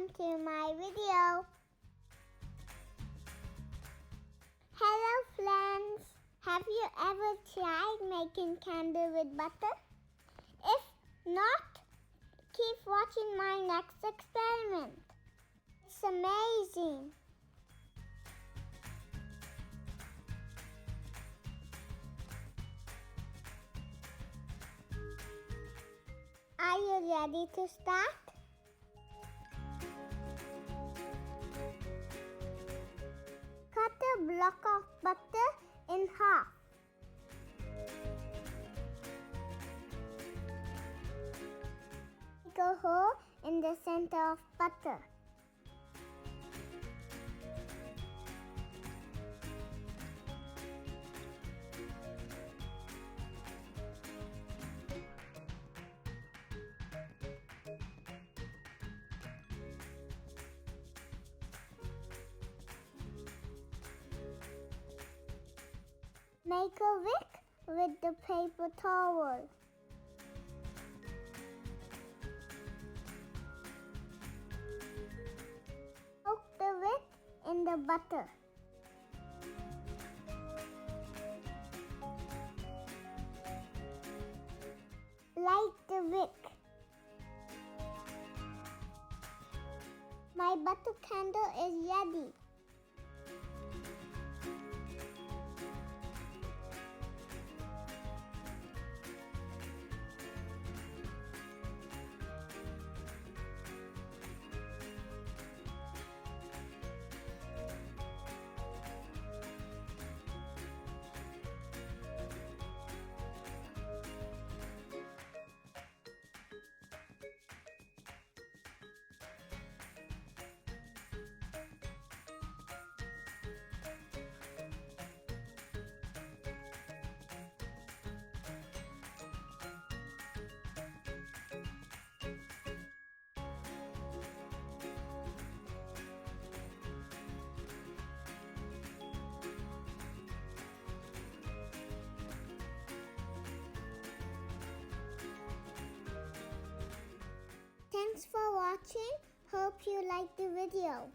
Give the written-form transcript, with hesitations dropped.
welcome to my video. Hello friends, have you ever tried making candle with butter? If not, keep watching my next experiment. It's amazing. Are you ready to start? Cut a block of butter in half. Make a hole in the center of butter. Make a wick with the paper towel. Soak the wick in the butter. Light the wick. My butter candle is ready. Thanks for watching. Hope you liked the video.